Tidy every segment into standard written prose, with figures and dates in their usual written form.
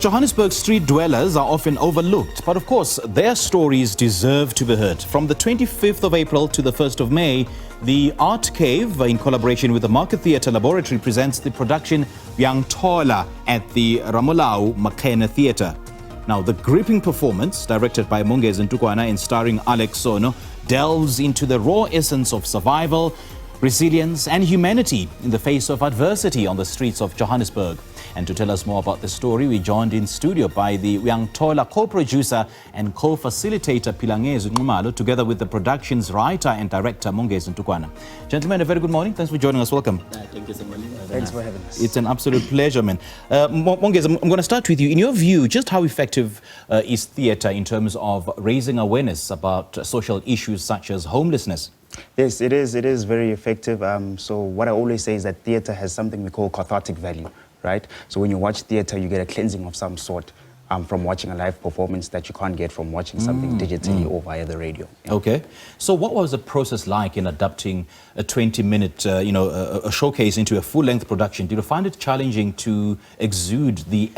Johannesburg street dwellers are often overlooked, but of course, their stories deserve to be heard. From the 25th of April to the 1st of May, the Art Cave, in collaboration with the Makhene Theatre Laboratory, presents the production Yangthola at the Ramolao Makhene Theatre. Now, the gripping performance, directed by Mongezi Ntukwana and starring Alex Sono, delves into the raw essence of survival, resilience and humanity in the face of adversity on the streets of Johannesburg. And to tell us more about the story, we joined in studio by the Yangthola co-producer and co-facilitator Philangezwi Nxumalo, together with the production's writer and director Mongezi Ntukwana. Gentlemen, a very good morning. Thanks for joining us. Welcome. Thank you so much. Thanks for having us. It's an absolute pleasure, man. Mongezi, I'm going to start with you. In your view, just how effective is theatre in terms of raising awareness about social issues such as homelessness? Yes, it is. It is very effective. So what I always say is that theatre has something we call cathartic value, right? So when you watch theatre, you get a cleansing of some sort from watching a live performance that you can't get from watching something digitally or via the radio. Yeah. Okay. So what was the process like in adapting a 20-minute, a showcase into a full-length production? Did you find it challenging to exude the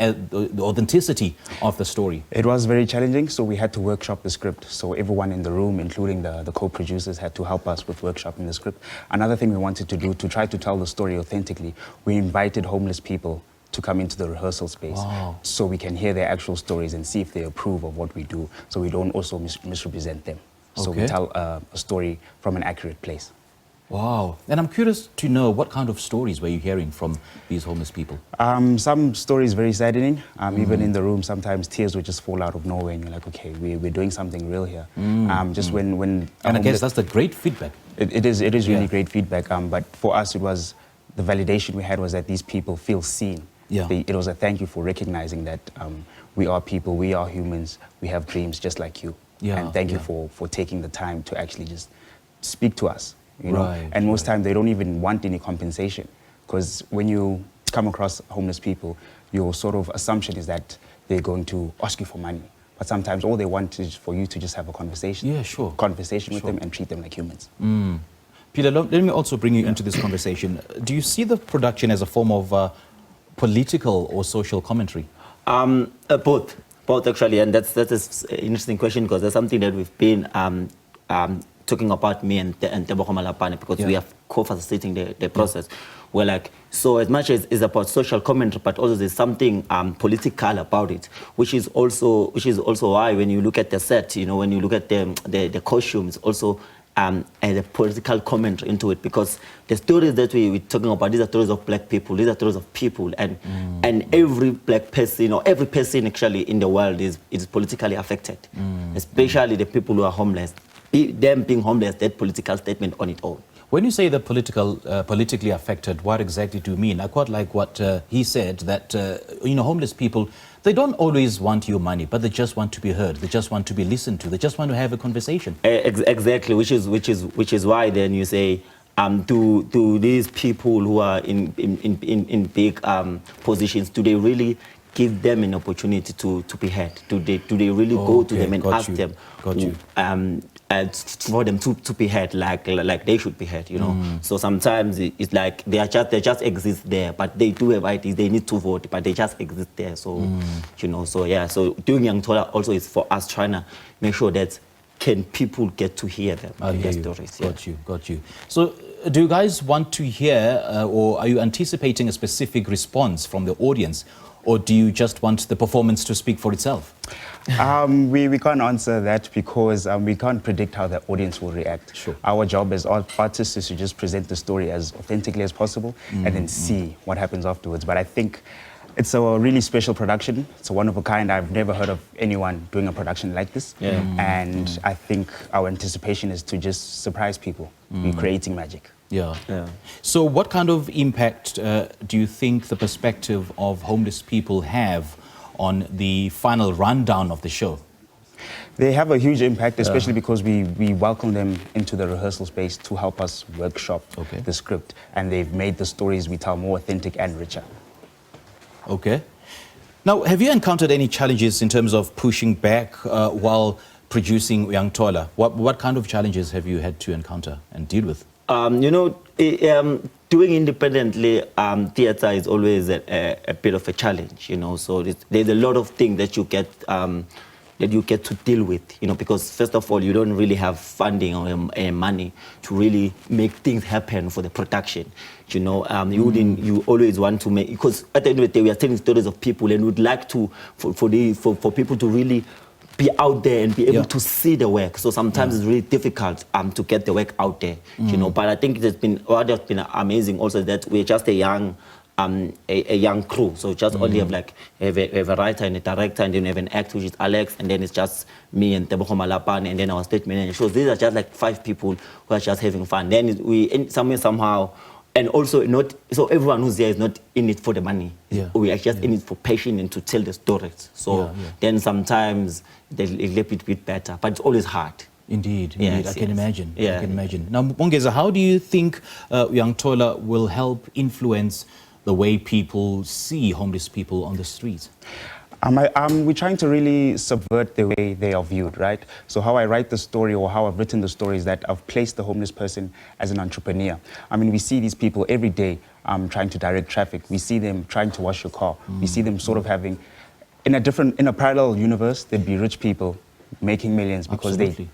authenticity of the story? It was very challenging, so we had to workshop the script. So everyone in the room, including the co-producers, had to help us with workshopping the script. Another thing we wanted to do, to try to tell the story authentically, we invited homeless people to come into the rehearsal space. Wow. So we can hear their actual stories and see if they approve of what we do, so we don't also misrepresent them. So Okay. we tell a story from an accurate place. Wow. And I'm curious to know, what kind of stories were you hearing from these homeless people? Some stories very saddening. Even in the room, sometimes tears would just fall out of nowhere, and you're like, okay, we're doing something real here. Just when And I guess that's the great feedback. it is really great feedback. But for us, it was the validation we had was that these people feel seen. Yeah. It was a thank you for recognizing that we are people, we are humans, we have dreams just like you. Yeah, And thank you yeah. for taking the time to actually just speak to us. You know? Right, And most times they don't even want any compensation, because when you come across homeless people, your sort of assumption is that they're going to ask you for money. But sometimes all they want is for you to just have a conversation. Yeah, sure. Conversation with them and treat them like humans. Peter, let me also bring you into this conversation. Do you see the production as a form of political or social commentary? Both actually, and that's an interesting question, because that's something that we've been talking about, me and Tebogo Malapane, because we are co-facilitating the process. We're like, so as much as it's about social commentary, but also there's something political about it, which is also why when you look at the set, when you look at the costumes, also and a political commentary into it, because the stories that we're talking about, these are stories of black people, these are stories of people, and every black person, or every person actually in the world is politically affected, especially the people who are homeless. Them being homeless, that political statement on its own. When you say the politically affected, what exactly do you mean? I quite like what he said, that homeless people, they don't always want your money, but they just want to be heard. They just want to be listened to. They just want to have a conversation. Exactly, which is why then you say, to these people who are in big positions, do they really give them an opportunity to be heard? Do they really go to them and ask them? For them to be heard like they should be heard, So sometimes it's like they just exist there, but they do have ideas. They need to vote, but they just exist there. So so yeah. So doing Yangthola also is for us trying to make sure that can people get to hear them, their stories. Got you. So do you guys want to hear, or are you anticipating a specific response from the audience? Or do you just want the performance to speak for itself? We can't answer that, because we can't predict how the audience will react. Sure. Our job as artists is to just present the story as authentically as possible and then see what happens afterwards. But I think it's a really special production. It's a one of a kind. I've never heard of anyone doing a production like this. And I think our anticipation is to just surprise people. We're creating magic. Yeah. So what kind of impact do you think the perspective of homeless people have on the final rundown of the show? They have a huge impact, especially because we welcome them into the rehearsal space to help us workshop the script. And they've made the stories we tell more authentic and richer. Okay. Now, have you encountered any challenges in terms of pushing back while producing Yangthola? What kind of challenges have you had to encounter and deal with? doing independently theatre is always a bit of a challenge, you know. So there's a lot of things that you get to deal with, you know, because first of all, you don't really have funding or money to really make things happen for the production, you know. You always want to make, because at the end of the day, we are telling stories of people, and we'd like to for people to really be out there and be able to see the work. So sometimes it's really difficult to get the work out there, you know. But I think what has been amazing also is that we're just a young crew. So just only have a writer and a director, and then we have an actor, which is Alex, and then it's just me and Tebogo Malapane, and then our stage manager. So these are just like 5 people who are just having fun. Then we somehow. And also, so everyone who's there is not in it for the money. We are just in it for passion and to tell the stories. So then sometimes they're a little bit better, but it's always hard. Indeed, Yes, I can imagine. Yeah. I can imagine. Now, Mongezi, how do you think Yangthola will help influence the way people see homeless people on the streets? We're trying to really subvert the way they are viewed, right? So how I write the story, or how I've written the story, is that I've placed the homeless person as an entrepreneur. I mean, we see these people every day trying to direct traffic. We see them trying to wash your car. We see them sort of having, in a parallel universe, there'd be rich people making millions because they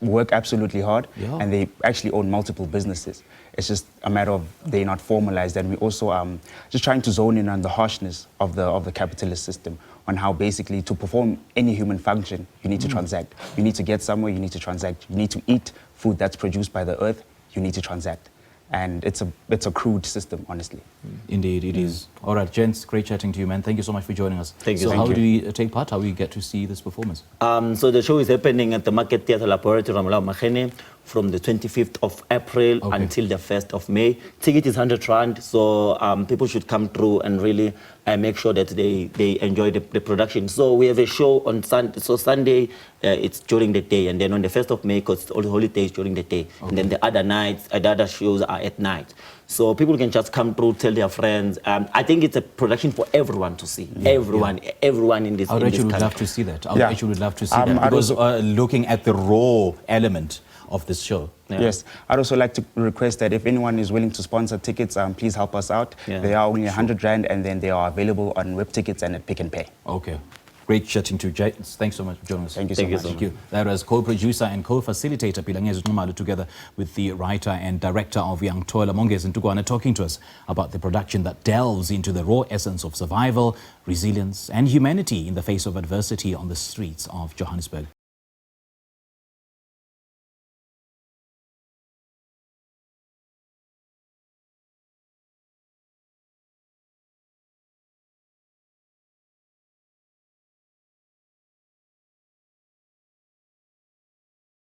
work absolutely hard and they actually own multiple businesses. It's just a matter of they're not formalized, and we also just trying to zone in on the harshness of the capitalist system, on how basically to perform any human function, you need to transact. You need to get somewhere, you need to transact. You need to eat food that's produced by the earth, you need to transact. And it's a crude system, honestly. Indeed, it is. All right, gents, great chatting to you, man. Thank you so much for joining us. Thank you. So how do we take part? How do we get to see this performance? So the show is happening at the Market Theatre Laboratory, Ramolao Makhene, from the 25th of April until the 1st of May. Ticket is 100 Rand, so people should come through and really make sure that they enjoy the production. So we have a show on Sunday. So Sunday, it's during the day, and then on the 1st of May, because all the holidays during the day. And then the other nights, the other shows are at night. So people can just come through, tell their friends. I think it's a production for everyone to see. Everyone in this country. I actually would love to see that. I actually would love to see that. Because looking at the raw element of this show. Yes, I'd also like to request that if anyone is willing to sponsor tickets, please help us out. They are only 100 Rand, and then they are available on web tickets and at Pick and Pay. Okay. Great chatting to Jay. Thanks so much for joining us. Thank you so much. Thank you. That was co-producer and co-facilitator Philangezwi Nxumalo, together with the writer and director of Yangthola, Mongezi Ntukwana, talking to us about the production that delves into the raw essence of survival, resilience and humanity in the face of adversity on the streets of Johannesburg.